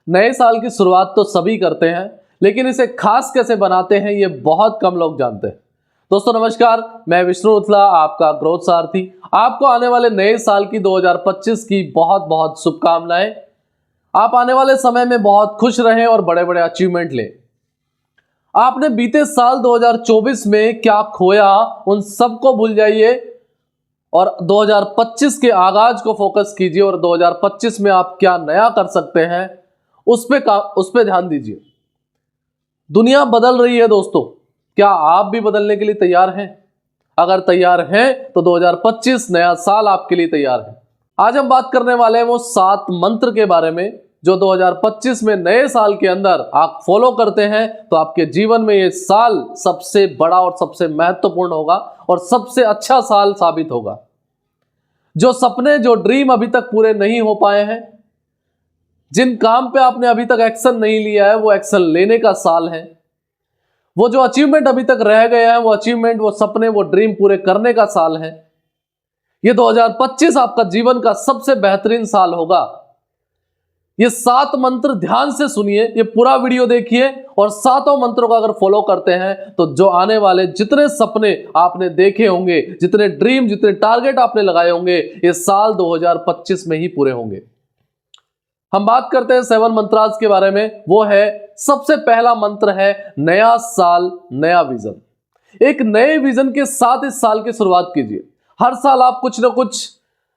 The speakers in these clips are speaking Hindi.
नए साल की शुरुआत तो सभी करते हैं, लेकिन इसे खास कैसे बनाते हैं ये बहुत कम लोग जानते हैं। दोस्तों नमस्कार, मैं विष्णु उत्तला, आपका ग्रोथ सारथी। आपको आने वाले नए साल की 2025 की बहुत बहुत शुभकामनाएं। आप आने वाले समय में बहुत खुश रहें और बड़े बड़े अचीवमेंट लें। आपने बीते साल 2024 में क्या खोया उन सबको भूल जाइए और 2025 के आगाज को फोकस कीजिए और 2025 में आप क्या नया कर सकते हैं उस पे ध्यान दीजिए। दुनिया बदल रही है दोस्तों, क्या आप भी बदलने के लिए तैयार हैं? अगर तैयार हैं तो 2025 नया साल आपके लिए तैयार है। आज हम बात करने वाले हैं वो 7 मंत्र के बारे में जो 2025 में नए साल के अंदर आप फॉलो करते हैं तो आपके जीवन में ये साल सबसे बड़ा और सबसे महत्वपूर्ण होगा और सबसे अच्छा साल साबित होगा। जो सपने, जो ड्रीम अभी तक पूरे नहीं हो पाए हैं, जिन काम पे आपने अभी तक एक्शन नहीं लिया है, वो एक्शन लेने का साल है। वो जो अचीवमेंट अभी तक रह गए हैं, वो अचीवमेंट, वो सपने, वो ड्रीम पूरे करने का साल है। ये 2025 आपका जीवन का सबसे बेहतरीन साल होगा। ये 7 मंत्र ध्यान से सुनिए, ये पूरा वीडियो देखिए और 7 मंत्रों का अगर फॉलो करते हैं तो जो आने वाले जितने सपने आपने देखे होंगे, जितने ड्रीम, जितने टारगेट आपने लगाए होंगे, ये साल 2025 में ही पूरे होंगे। हम बात करते हैं 7 मंत्रास के बारे में। वो है, सबसे पहला मंत्र है नया साल नया विजन। एक नए विजन के साथ इस साल की शुरुआत कीजिए। हर साल आप कुछ ना कुछ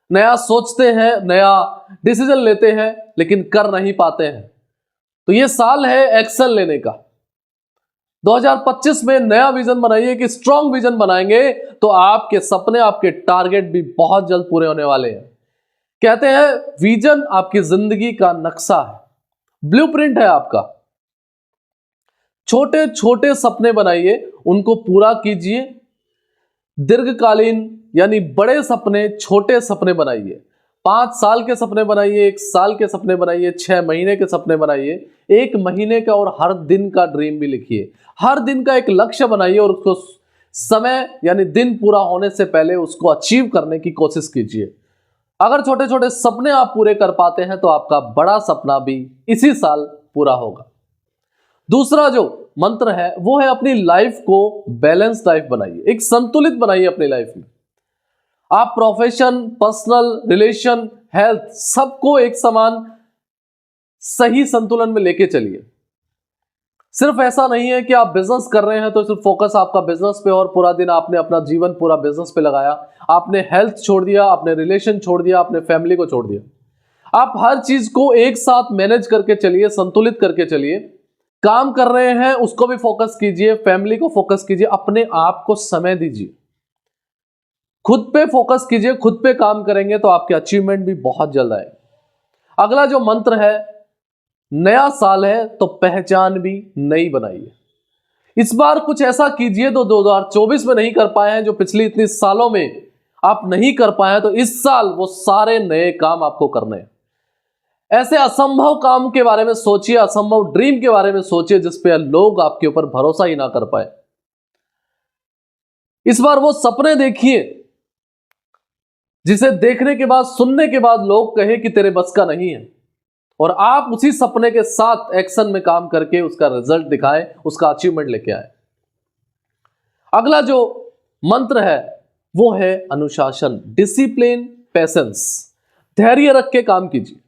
नया सोचते हैं, नया डिसीजन लेते हैं, लेकिन कर नहीं पाते हैं। तो ये साल है एक्शन लेने का। 2025 में नया विजन बनाइए कि स्ट्रॉन्ग विजन बनाएंगे तो आपके सपने, आपके टारगेट भी बहुत जल्द पूरे होने वाले हैं। कहते हैं विजन आपकी जिंदगी का नक्शा है, ब्लूप्रिंट है आपका। छोटे छोटे सपने बनाइए, उनको पूरा कीजिए। दीर्घकालीन यानी बड़े सपने, छोटे सपने बनाइए। 5 साल के सपने बनाइए, 1 साल के सपने बनाइए, 6 महीने के सपने बनाइए, 1 महीने का और हर दिन का ड्रीम भी लिखिए। हर दिन का एक लक्ष्य बनाइए और उसको समय यानी दिन पूरा होने से पहले उसको अचीव करने की कोशिश कीजिए। अगर छोटे छोटे सपने आप पूरे कर पाते हैं तो आपका बड़ा सपना भी इसी साल पूरा होगा। दूसरा जो मंत्र है वो है अपनी लाइफ को बैलेंस लाइफ बनाइए, एक संतुलित बनाइए अपनी लाइफ में। आप प्रोफेशन, पर्सनल, रिलेशन, हेल्थ सबको एक समान सही संतुलन में लेके चलिए। सिर्फ ऐसा नहीं है कि आप बिजनेस कर रहे हैं तो सिर्फ फोकस आपका बिजनेस पे और पूरा दिन आपने अपना जीवन पूरा बिजनेस पे लगाया, आपने हेल्थ छोड़ दिया, आपने रिलेशन छोड़ दिया, आपने फैमिली को छोड़ दिया। आप हर चीज को एक साथ मैनेज करके चलिए, संतुलित करके चलिए। काम कर रहे हैं उसको भी फोकस कीजिए, फैमिली को फोकस कीजिए, अपने आप को समय दीजिए, खुद पे फोकस कीजिए। खुद पे काम करेंगे तो आपके अचीवमेंट भी बहुत जल्द आए। अगला जो मंत्र है, नया साल है तो पहचान भी नई बनाइए। इस बार कुछ ऐसा कीजिए तो 2024 में नहीं कर पाए हैं, जो पिछली इतनी सालों में आप नहीं कर पाए हैं, तो इस साल वो सारे नए काम आपको करने हैं। ऐसे असंभव काम के बारे में सोचिए, असंभव ड्रीम के बारे में सोचिए जिस पे लोग आपके ऊपर भरोसा ही ना कर पाए। इस बार वो सपने देखिए जिसे देखने के बाद, सुनने के बाद लोग कहे कि तेरे बस का नहीं है, और आप उसी सपने के साथ एक्शन में काम करके उसका रिजल्ट दिखाएं, उसका अचीवमेंट लेके आए। अगला जो मंत्र है वो है अनुशासन, डिसिप्लिन, पेशेंस। धैर्य रख के काम कीजिए।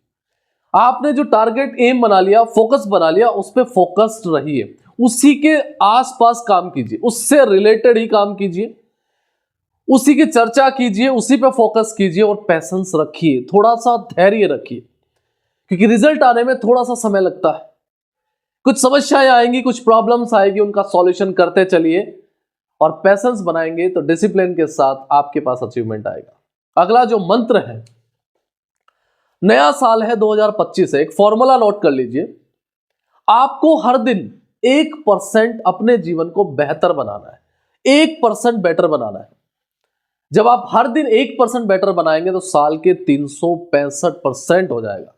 आपने जो टारगेट, एम बना लिया, फोकस बना लिया, उस पर फोकस्ड रहिए, उसी के आसपास काम कीजिए, उससे रिलेटेड ही काम कीजिए, उसी की चर्चा कीजिए, उसी पे फोकस कीजिए और पेशेंस रखिए, थोड़ा सा धैर्य रखिए, क्योंकि रिजल्ट आने में थोड़ा सा समय लगता है। कुछ समस्याएं आएंगी, कुछ प्रॉब्लम्स आएगी, उनका सॉल्यूशन करते चलिए और पेशेंस बनाएंगे तो डिसिप्लिन के साथ आपके पास अचीवमेंट आएगा। अगला जो मंत्र है, नया साल है 2025 है, एक फॉर्मूला नोट कर लीजिए। आपको हर दिन 1% अपने जीवन को बेहतर बनाना है, 1% बेटर बनाना है। जब आप हर दिन 1% बेटर बनाएंगे तो साल के 365% हो जाएगा।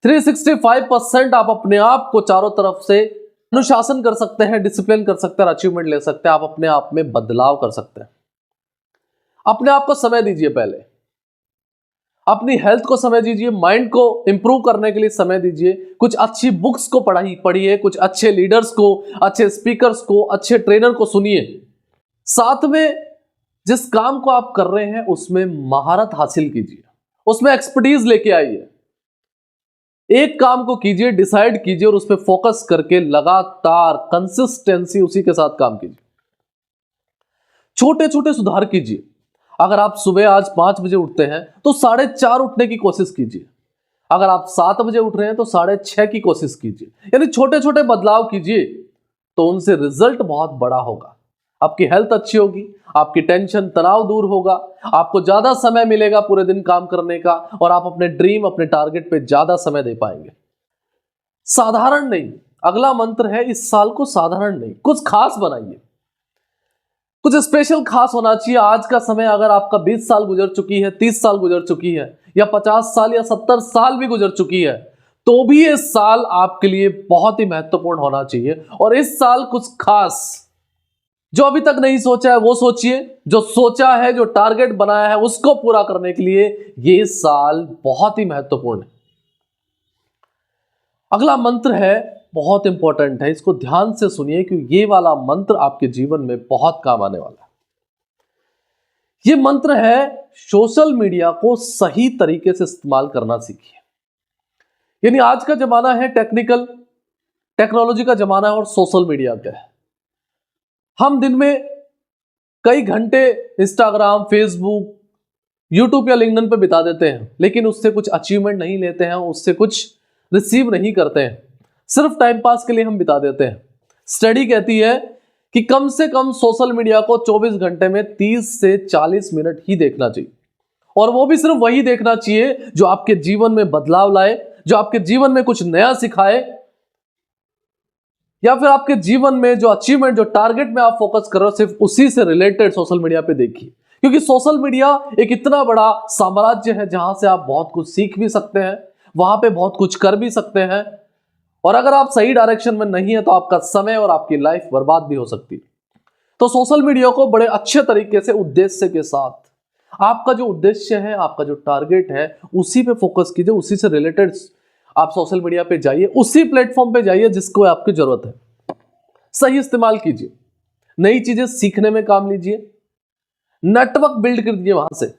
365% आप अपने आप को चारों तरफ से अनुशासन कर सकते हैं, डिसिप्लिन कर सकते हैं, अचीवमेंट ले सकते हैं। आप अपने आप में बदलाव कर सकते हैं। अपने आप को समय दीजिए पहले। अपनी हेल्थ को समय दीजिए, माइंड को इंप्रूव करने के लिए समय दीजिए, कुछ अच्छी बुक्स को पढ़िए, कुछ अच्छे लीडर्स को, अच्छे स्पीकर्स को, अच्छे ट्रेनर को सुनिए। साथ में जिस काम को आप कर रहे हैं उसमें महारत हासिल कीजिए, उसमें एक्सपर्टीज लेके आइए। एक काम को कीजिए, डिसाइड कीजिए और उस पर फोकस करके लगातार कंसिस्टेंसी उसी के साथ काम कीजिए। छोटे छोटे सुधार कीजिए। अगर आप सुबह आज 5 बजे उठते हैं तो 4:30 उठने की कोशिश कीजिए। अगर आप 7 बजे उठ रहे हैं तो 6:30 की कोशिश कीजिए। यानी छोटे छोटे बदलाव कीजिए तो उनसे रिजल्ट बहुत बड़ा होगा। आपकी हेल्थ अच्छी होगी, आपकी टेंशन तनाव दूर होगा, आपको ज्यादा समय मिलेगा पूरे दिन काम करने का और आप अपने ड्रीम, अपने टारगेट पे ज्यादा समय दे पाएंगे। साधारण नहीं, अगला मंत्र है इस साल को साधारण नहीं, कुछ खास बनाइए, कुछ स्पेशल खास होना चाहिए। आज का समय अगर आपका 20 साल गुजर चुकी है, 30 साल गुजर चुकी है, या 50 साल या 70 साल भी गुजर चुकी है, तो भी इस साल आपके लिए बहुत ही महत्वपूर्ण होना चाहिए। और इस साल कुछ खास जो अभी तक नहीं सोचा है वो सोचिए, जो सोचा है, जो टारगेट बनाया है उसको पूरा करने के लिए ये साल बहुत ही महत्वपूर्ण है। अगला मंत्र है बहुत इंपॉर्टेंट है, इसको ध्यान से सुनिए क्योंकि ये वाला मंत्र आपके जीवन में बहुत काम आने वाला है। ये मंत्र है सोशल मीडिया को सही तरीके से इस्तेमाल करना सीखिए। यानी आज का जमाना है टेक्नोलॉजी का जमाना है और सोशल मीडिया का है। हम दिन में कई घंटे इंस्टाग्राम, फेसबुक, यूट्यूब या लिंक्डइन पे बिता देते हैं, लेकिन उससे कुछ अचीवमेंट नहीं लेते हैं, उससे कुछ रिसीव नहीं करते हैं, सिर्फ टाइम पास के लिए हम बिता देते हैं। स्टडी कहती है कि कम से कम सोशल मीडिया को 24 घंटे में 30 से 40 मिनट ही देखना चाहिए, और वो भी सिर्फ वही देखना चाहिए जो आपके जीवन में बदलाव लाए, जो आपके जीवन में कुछ नया सिखाए, या फिर आपके जीवन में जो अचीवमेंट, जो टारगेट में आप फोकस कर रहे हो, सिर्फ उसी से रिलेटेड सोशल मीडिया पे देखिए। क्योंकि सोशल मीडिया एक इतना बड़ा साम्राज्य है जहां से आप बहुत कुछ सीख भी सकते हैं, वहां पे बहुत कुछ कर भी सकते हैं, और अगर आप सही डायरेक्शन में नहीं है तो आपका समय और आपकी लाइफ बर्बाद भी हो सकती है। तो सोशल मीडिया को बड़े अच्छे तरीके से, उद्देश्य के साथ, आपका जो उद्देश्य है, आपका जो टारगेट है, उसी पे फोकस कीजिए, उसी से रिलेटेड आप सोशल मीडिया पे जाइए, उसी प्लेटफॉर्म पे जाइए जिसको आपकी जरूरत है। सही इस्तेमाल कीजिए, नई चीजें सीखने में काम लीजिए, नेटवर्क बिल्ड कर दीजिए वहां से,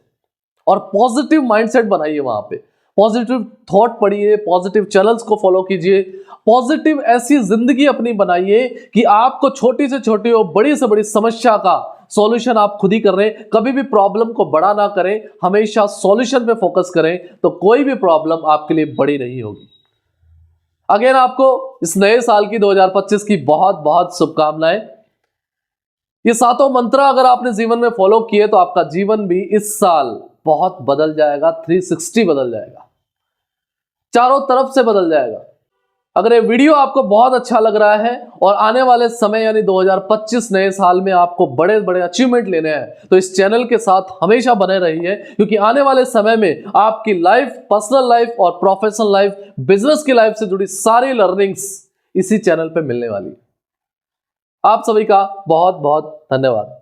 और पॉजिटिव माइंडसेट बनाइए। वहां पे पॉजिटिव थॉट पढ़िए, पॉजिटिव चैनल्स को फॉलो कीजिए, पॉजिटिव ऐसी जिंदगी अपनी बनाइए कि आपको छोटी से छोटी और बड़ी से बड़ी समस्या का सॉल्यूशन आप खुद ही कर रहे हैं। कभी भी प्रॉब्लम को बड़ा ना करें, हमेशा सॉल्यूशन पे फोकस करें, तो कोई भी प्रॉब्लम आपके लिए बड़ी नहीं होगी। अगेन आपको इस नए साल की 2025 की बहुत बहुत शुभकामनाएं। ये 7 मंत्र अगर आपने जीवन में फॉलो किए तो आपका जीवन भी इस साल बहुत बदल जाएगा, 360 बदल जाएगा, चारों तरफ से बदल जाएगा। अगर ये वीडियो आपको बहुत अच्छा लग रहा है और आने वाले समय यानी 2025 नए साल में आपको बड़े बड़े अचीवमेंट लेने हैं, तो इस चैनल के साथ हमेशा बने रहिए, क्योंकि आने वाले समय में आपकी लाइफ, पर्सनल लाइफ और प्रोफेशनल लाइफ, बिजनेस की लाइफ से जुड़ी सारी लर्निंग्स इसी चैनल पे मिलने वाली है। आप सभी का बहुत बहुत धन्यवाद।